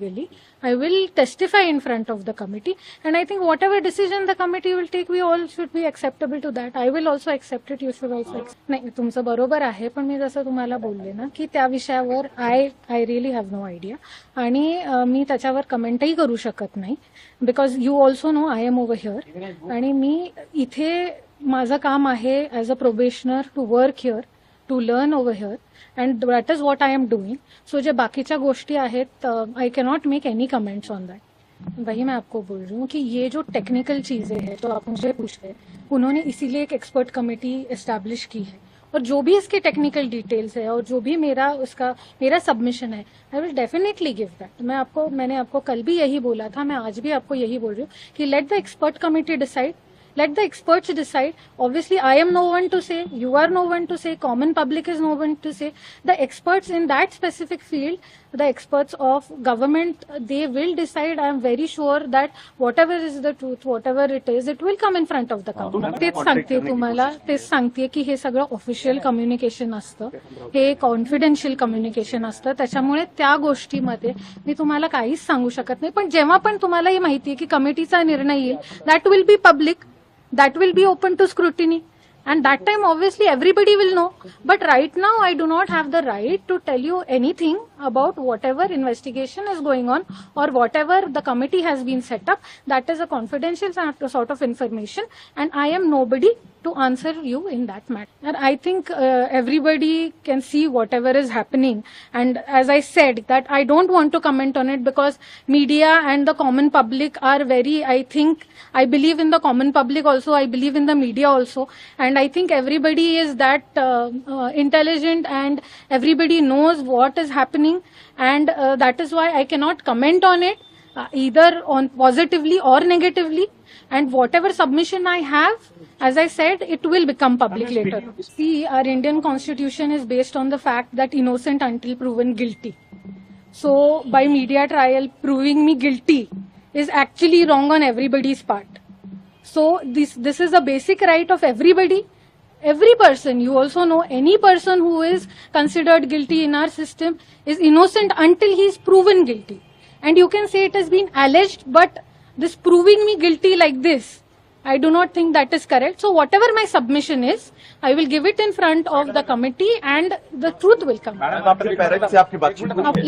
Really, I will testify in front of the committee, and I think whatever decision the committee will take, we all should be acceptable to that. I will also accept it. You should also accept. नाही, तुमचं बरोबर आहे, पण मी जसं तुम्हाला बोलले ना की त्या विषयावर I really have no idea, आणि मी त्याच्यावर कमेंटही करू शकत नाही, because you also know I am over here, आणि मी इथे माझं काम आहे as a probationer to work here, to learn over here, and that is what I am doing. So जे बाकीच्या गोष्टी आहेत, I cannot make any comments on that. वही मैं आपको बोल रही हूँ कि ये जो टेक्निकल चीजें हैं तो आप मुझे पूछ रहे, उन्होंने इसीलिए एक एक्सपर्ट कमेटी एस्टैब्लिश की है, और जो भी इसके टेक्निकल डिटेल्स है और जो भी मेरा सबमिशन है, I will definitely give that. मैंने आपको कल भी यही बोला था, मैं आज भी आपको यही बोल रही हूँ कि let the expert committee decide. Let the experts decide. Obviously, I am no one to say, you are no one to say, common public is no one to say. The experts in that specific field, the experts of government, they will decide. I am very sure that whatever is the truth, whatever it is, it will come in front of the government. तेच सांगते तुम्हाला, तेच सांगते की हे सगळं official communication असतं, हे confidential communication असतं, त्याच्यामुळे त्या गोष्टीमध्ये मी तुम्हाला काहीच सांगू शकत नाही. पण जेव्हा पण तुम्हाला ही माहिती आहे की कमिटीचा निर्णय येईल, that will be public. That will be open to scrutiny, and that time obviously everybody will know. But right now I do not have the right to tell you anything about whatever investigation is going on or whatever the committee has been set up. That is a confidential sort of information, and I am nobody to answer you in that matter. And I think everybody can see whatever is happening, and as I said that I don't want to comment on it because media and the common public are very, I believe in the common public also, I believe in the media also, and I think everybody is that intelligent and everybody knows what is happening, and that is why I cannot comment on it either on positively or negatively. And whatever submission I have, as I said, it will become public later. See, our Indian constitution is based on the fact that innocent until proven guilty. So by media trial proving me guilty is actually wrong on everybody's part. So this is a basic right of everybody. Every person, you also know, any person who is considered guilty in our system is innocent until he is proven guilty. And you can say it has been alleged, but this proving me guilty like this, I do not think that is correct. So whatever my submission is, I will give it in front of the committee and the truth will come.